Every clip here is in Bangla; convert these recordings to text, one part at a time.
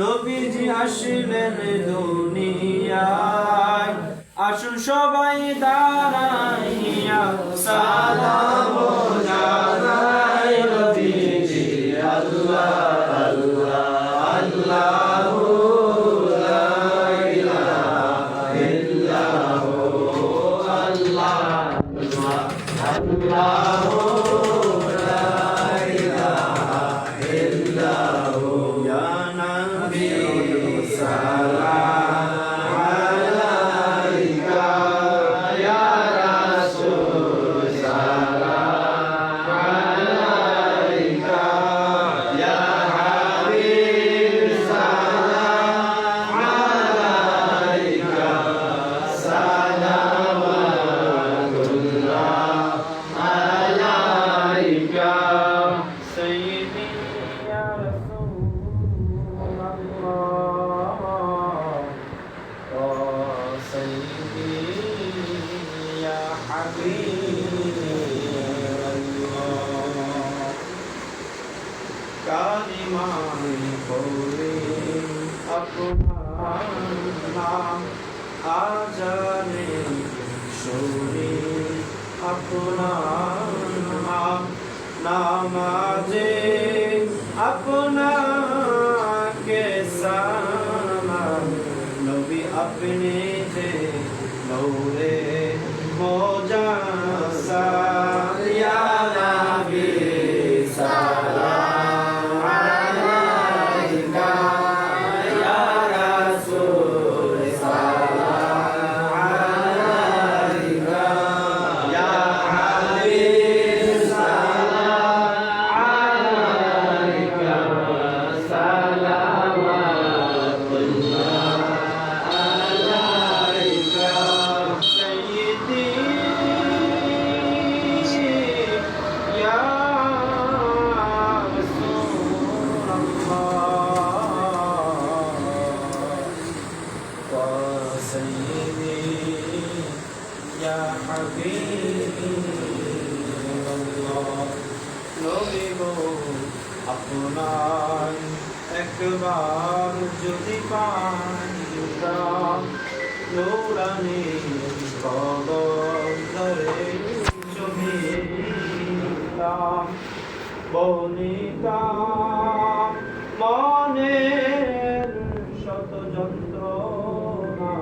নবীজি আসলেন দুনিয়ায়, আসুন সবাই দাঁড়াইয়া সালাম জানাই নবীজি আল্লাহ আল্লাহ আল্লাহু লা ইলাহা ইল্লাহু আল্লাহ আল্লাহু নামাজে আপনাকে সালাম নবী আপনি যে নূরে মোজাসা ইয়া নবী সালাম আলাইকা ইয়া রাসূল সালাম আলাইকা ইয়া হাবিব আপনার একবার যদি পাইতাম নূরানি কদম ধরে জমিতাম বনিতাম মনের শত যন্ত্রণা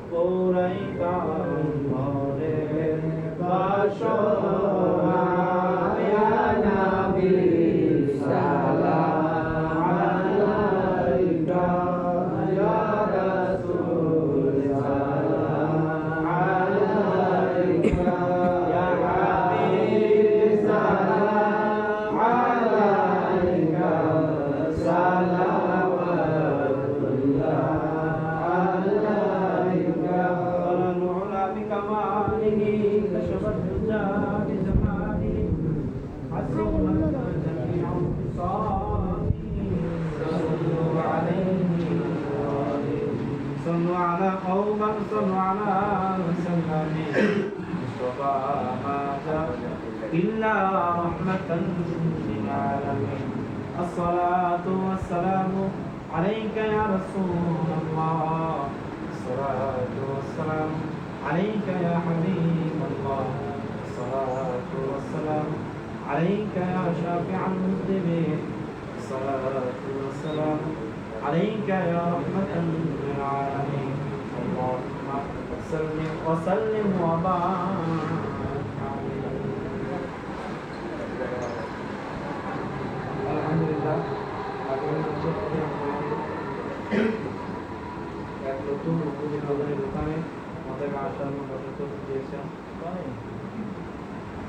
পুরাইতাম মনের বাসনা ইয়া নবী صلوا على قوما صلوا على وسلم مصطفى ما جاء إلا رحمة للعالمين الصلاة والسلام عليك يا رسول الله الصلاة والسلام عليك يا حبيب الله الصلاة والسلام عليك يا شافع المذنبين الصلاة والسلام عليك يا رحمة للعالمين اللهم صل وسلم وبارك عليه الحمد لله এক নতুন উপজেলার দোকানে আমাদেরকে আসার বছর দিয়েছেন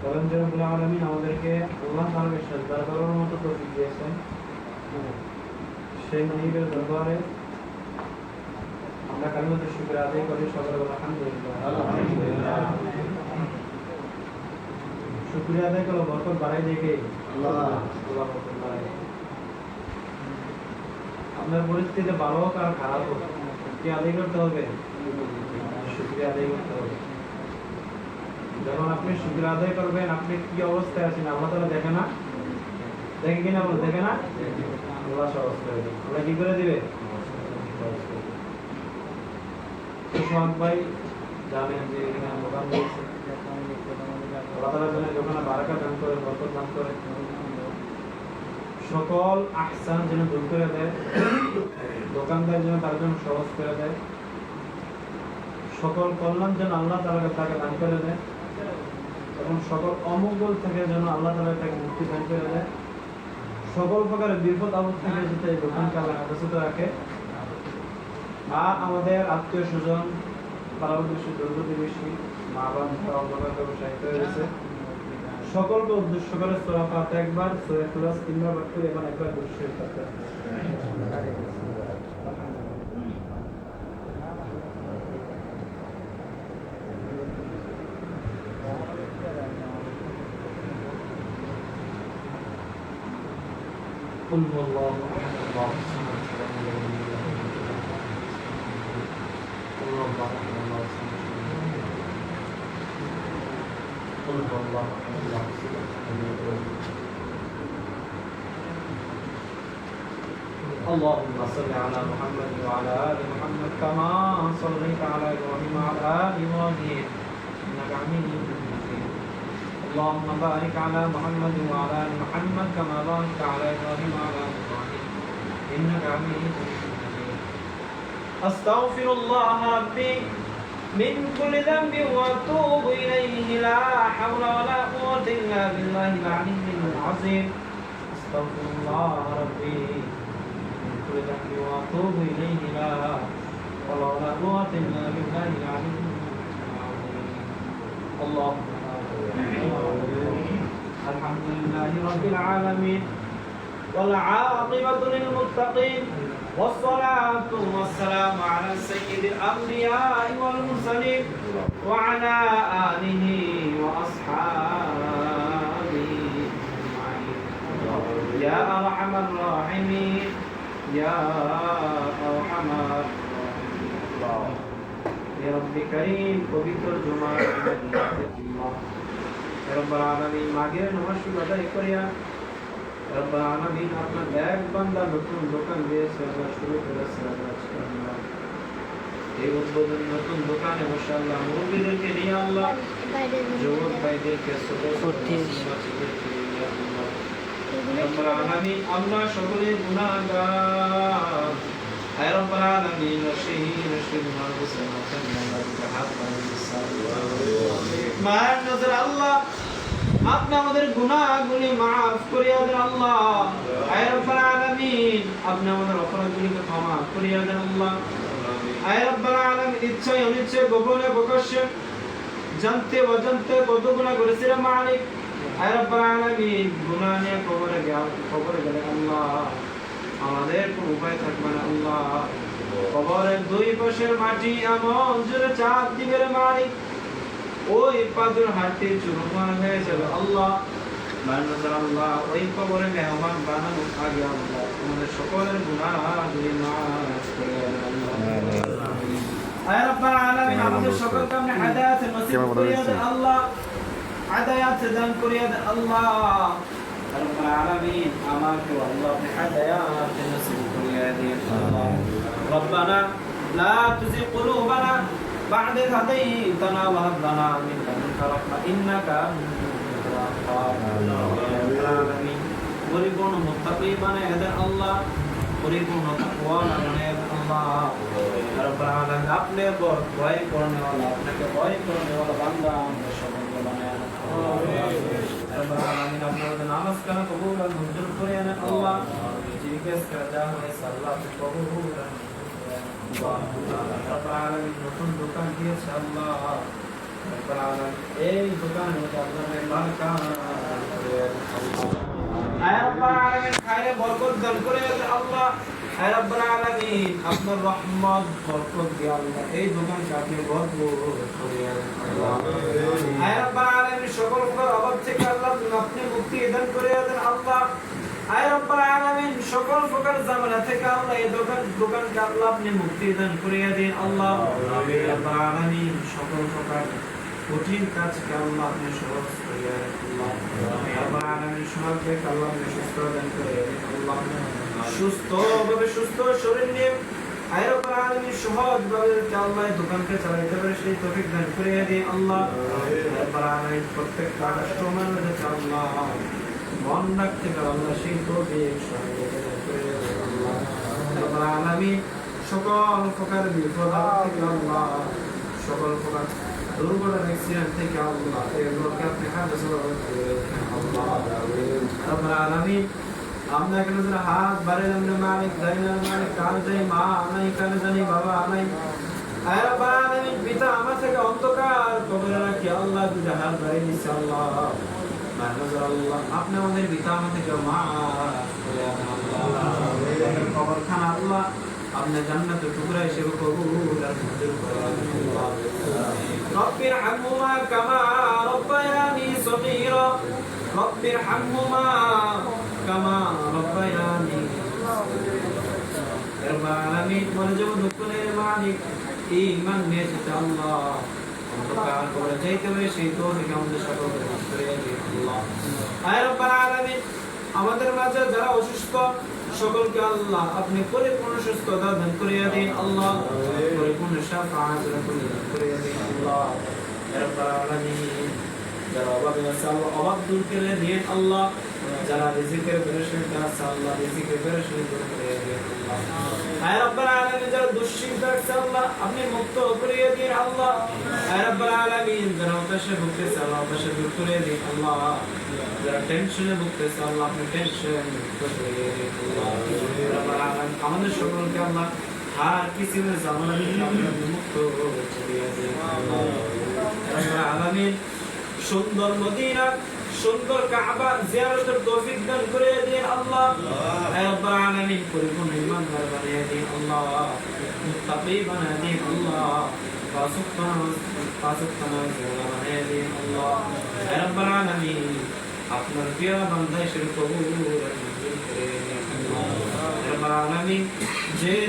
কারণ রব্বুল আলামিন আমাদেরকে আল্লাহ তাআলাকে শ্রদ্ধা করার মতো তৌফিক দিয়েছেন। সেই মালিকের দরবারে আমরা কালিমাতুশ শুকর আদায় করি, সকলে আলহামদুলিল্লাহ। শুকরিয়া আদায় করলে বরকত বাড়াই দেখে আল্লাহ বরকত বাড়ায়। আপনার পরিস্থিতি ভালো হোক আর খারাপ হোক, কি আদায় করতে হবে? শুকরিয়া আদায় করতে হবে। যখন আপনি শুকরিয়া আদায় করবেন, আপনি কি অবস্থায় আছেন আল্লাহ তাআলা দেখে না? দেখে কিনা বল, দেখে না? আল্লাহ সহজ করে দেবে। আল্লাহ কি করে দিবে? সুশান্ত ভাই জানেন যে এখানে দোকান দিয়েছে, আল্লাহ তাআলা যেন দোকানে বারাকা দান করে, বরকত দান করে, সকল আহসান যেন দূর করে দেয়, দোকানদার যেন তার জন্য সহজ করে দেয়, সকল কল্যাণ যেন আল্লাহ তাআলা তাকে দান করে দেয়, এবং সকল অমঙ্গল থেকে যেন আল্লাহ তাআলা তাকে মুক্তি দান করে দেয়, সকল প্রকারের বিপদ আপদ থেকে যাতে এই দোকানকে আল্লাহ হেফাজত রাখে। আর আমাদের আত্মীয় স্বজন, পাড়া প্রতিবেশী, দূর প্রতিবেশী, মা বাবা অন্ধকার ব্যবসায়িত হয়েছে, সকলকে উদ্দেশ্য করে সূরা ফাতিহা একবার, সূরা ইখলাস তিনবার পাঠ করে এবং একবার দুরূদ শরীফ পাঠ করে। قل هو الله احد الله الصمد لم يلد ولم يولد قل هو الله احد الله الصمد لم يلد ولم يولد. اللهم صل على محمد وعلى ال محمد كما صليت على ابراهيم وعلى ال ابراهيم انك حميد مجيد. اللهم بارك على محمد وعلى ال محمد كما باركت على ابراهيم وعلى ال ابراهيم انك حميد مجيد. استغفر الله ربي من كل ذنب واتوب اليه، لا حول ولا قوه الا بالله العلي العظيم. استغفر الله ربي من كل ذنب واتوب اليه، لا حول ولا قوه الا بالله العلي العظيم. اللهم الحمد لله رب العالمين، والعاقبة للمتقين، والصلاة والسلام على سيد الأنبياء والمرسلين وعلى آله وأصحابه أجمعين. يا أرحم الراحمين، يا أرحم الراحمين. يا رب كريم পবিত্র জুমার রব্বুল আলামিন মাগের নামাজ আদায় করিয়া রব্বুল আলামিন আপনার এক বান্দা নতুন দোকান দিয়েছে, শুরু করেছে এই উদ্বোধন নতুন দোকানে মাশাআল্লাহ মুরব্বিদেরকে নিয়ে আল্লাহ, যুবক ভাইদেরকে রব্বুল আলামিন আমরা সকলে গুনাহগার। হে রব্বুল আলামিন রশিদ রশিদ মাহবুব মার নজর আল্লাহ, আপনি আমাদের গুনাহগুলি maaf করিয়া দেন আল্লাহ। হে রব্বুল আলামিন আপনি আমাদের অপরাধগুলিকে ক্ষমা করিয়া দেন আল্লাহ। হে রব্বুল আলামিন ইচ্ছায় অনিচ্ছায় গোপনে প্রকাশ্যে জানতে অজান্তে কত গুনাহ করেছি রে মালিক। হে রব্বুল আলামিন গুনাহ নিয়ে কবরে গেলে আল্লাহ আমাদের কোনো উপায় থাকবে না আল্লাহ। কবরের দুই পাশের মাটি এমন জোরে চাপ দিবে রে মালিক, ওই পাথর হাঁটতে চুরমার হয়ে যাবে আল্লাহ। আল্লাহ ওই কবরে মেহমান বানানোর আগে আল্লাহ আমাদের সকলের গুনাহগুলি মাফ করে দেন আল্লাহ। হে রব্বুল আলামিন আমাদের সকলকে আপনি হেদায়েত নসিব করিয়া দেন আল্লাহ, হেদায়েত দান করিয়া দেন আল্লাহ। হে রব্বুল আলামিন আমাকে আল্লাহ আপনি হেদায়েত নসিব করিয়া দেন আল্লাহ। রব্বানা লা তুযিগ কুলুবানা بعد إذ هديتنا وهب لنا من لدنك رحمة إنك أنت الوهاب. পরিপূর্ণ মুত্তাকি বানায় দেন আল্লাহ, পরিপূর্ণ তাকওয়ালা বানায় দেন আল্লাহ। রব্বুল আলামিন আপনি ভয় করনে वाला, আপনাকে ভয় করনে वाला বান্দা আমাদের সকলকে বানায় দেন আল্লাহ। রব্বুল আলামিন আপনাদের নামাজ কানা কবুল আর মঞ্জুর করে নেন আল্লাহ। জিজ্ঞেস করা যা হয়েছে আল্লাহ আপনি কবুল করেন। রব্বুল আলামিন নতুন দোকান দিয়েছে আল্লাহ, রব্বুল আলামিন এই দোকানের মধ্যে আপনাদের বারাকা করে আল্লাহ। হে রব্বুল আলামিন খায়রে বরকত দান করে আল্লাহ। হে রব্বুল আলামিন আপনার রহমত বরকত দিয়ে আল্লাহ এই দোকানকে আপনি ভরপুর করে আল্লাহ। হে রব্বুল আলামিন সকল প্রকার অভাব থেকে প্রকার ঝামেলা থেকে আল্লাহ এই দোকানকে আল্লাহ আপনি মুক্তি দান করিয়া দিন আল্লাহ রাব্বুল আলামিন সকল প্রকার কঠিন কাজকে আল্লাহ আপনি সহজ করিয়া দিন আল্লাহ রাব্বুল আলামিন সবাইকে আল্লাহ আপনি সুস্থ দান করিয়া দিন আল্লাহ সুস্থ শরীর নিয়ে আয় রাব্বুল আলামিন সহজভাবে আল্লাহ দোকানকে চালাইতে পারে সেই তৌফিক দান করিয়া দিন আল্লাহ রাব্বুল আলামিন প্রত্যেকটা কাস্টমারের কাছে আল্লাহ মন রাখতে পারে আল্লাহ সেই তৌফিক সহযোগিতা দান করিয়া দিন আল্লাহ রাব্বুল আলামিন সকল প্রকার বিপদ থেকে আল্লাহ সকল প্রকার দুর্ঘটনা অ্যাক্সিডেন্ট থেকে আল্লাহ এগুলোকে আপনি হেফাজত করে আল্লাহ রাব্বুল আলামিন আমরা কেন হাত বাড়ে আমরা মালিক জানি মালিক কাল যাই মা নাই কাল জানি বাবা নাই আয় রাব্বুল আলামিন পিতা আমার থেকে অন্ধকার কবরে রাখি আল্লাহ দুই হাত বাড়ে দিছে আল্লাহ মানজর আল্লাহ আপনি আমাদের পিতা আমার থেকে মা করে আল্লাহ কবরখানা আল্লাহ আপনি জান্নাতের টুকরা হিসেবে কবুল আর মঞ্জুর করে আল্লাহ রব্বির হামহুমা কামা রব্বায়ানি সগীরা রব্বির হামহুমা কামা রব্বায়ানি রাব্বুল আলামিন মনজব দুঃখের মালিক ঈমান নিয়ে যেতে আল্লাহ অন্ধকার করে যাইতে হবে সেই তৌফিক আমাদের সকলকে দান করে দিন আল্লাহ আয় রাব্বুল আলামিন আমাদের মাঝে যারা অসুস্থ সকলকে আল্লাহ আপনি পরিপূর্ণ সুস্থতা দান করিয়া দিন আল্লাহ পরিপূর্ণ শাফাআত দান করিয়া দিন আল্লাহ রাব্বুল আলামিন যারা অভাবে আছে আল্লাহ অভাব দূর করে দিন আল্লাহ যারা রিজিকের পেরেশানিতে আছে আল্লাহ রিজিকের পেরেশানি দূর করে দিন আল্লাহ আয় রাব্বুল আলামিন যারা দুশ্চিন্তা আছে আল্লাহ আপনি মুক্ত করিয়ে দিন আল্লাহ আয় রাব্বুল আলামিন যারা হতাশে ভুগতেছে আল্লাহ হতাশা দূর করে দিন আল্লাহ যারা টেনশনে ভুগতেছে আল্লাহ আপনি টেনশন মুক্ত করিয়ে দিন আল্লাহ রাব্বুল আলামিন আমাদের সকলকে আল্লাহ হার কিসিমের ঝামেলা থেকে আপনি মুক্ত করিয়ে দিন আল্লাহ রাব্বুল আলামিন সুন্দর মদিনা সুন্দর কাবা জিয়ারতের তৌফিক দান করে দিন আল্লাহ হে রব্বুল আলামিন পরিপূর্ণ ঈমানদার বানিয়ে দিন আল্লাহ মুত্তাকি বানিয়ে দিন আল্লাহ পাঁচ ওয়াক্ত নামাজ বানিয়ে দিন আল্লাহ হে রব্বুল আলামিন আপনার প্রিয় বান্দা হিসেবে কবুল মঞ্জুর করে দিন আল্লাহ হে রব্বুল আলামিন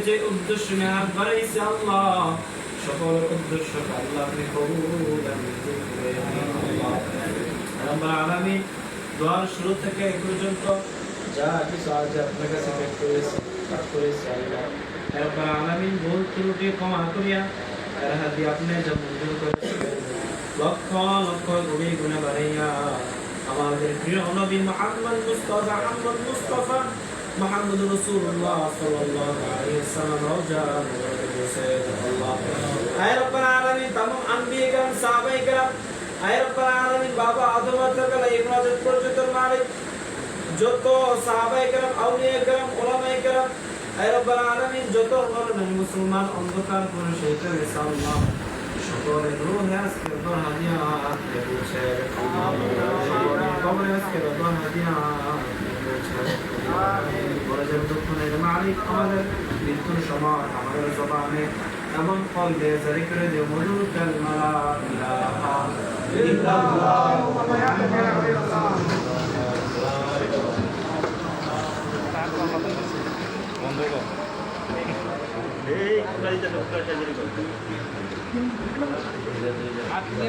যে উদ্দেশ্য নিয়ে হাত বাড়াইছে আল্লাহ সকল উদ্দেশ্য আল্লাহ আপনি কবুল মঞ্জুর করে দিন আল্লাহ রাব্বুল আলামিন দোয়ার শুরু থেকে এই পর্যন্ত যা কিছু আজ আপনার কাছে পাঠ করেছি আল্লাহ রাব্বুল আলামিন ভুল ত্রুটি ক্ষমা করিয়া রাহাদি আপনি যা মঞ্জুর করেছেন লক্ষ লক্ষ গুণে গুণে বাড়াইয়া আমাদের প্রিয় নবী মুহাম্মদ মুস্তাফা মুহাম্মদ রাসূলুল্লাহ সাল্লাল্লাহু আলাইহি ওয়াসাল্লাম রওজা মুবারকে আল্লাহ আয় রাব্বুল আলামিন तमाम আম্বিয়া کرام সাহাবায়ে کرام আয় রাব্বুল আলামিন বাবা আদম থেকে ইব্রাহিম পর্যন্ত মালিক যত সাহাবায়ে کرام আউলিয়া کرام উলামায়ে کرام আয় রাব্বুল আলামিন যত মুসলমান অন্ধকার করে শহীদ হয়েছে আল্লাহ সকলের রূহে আজকে দোয়া হাদিয়া পৌঁছে সকলের কবরে আজকে দোয়া হাদিয়া পৌঁছে বলে যে দুঃখের মালিক আমাদের মৃত্যুর সময় আমাদের জবানে এমন ফল দিয়ে জারি করে দিও মধুর কালিমা লা ইলাহা ইল্লাল্লাহ মুহাম্মাদুর রাসূলুল্লাহ বন্ধ কর এই গাড়িটা ডক্টর সার্জারি করতে আপনি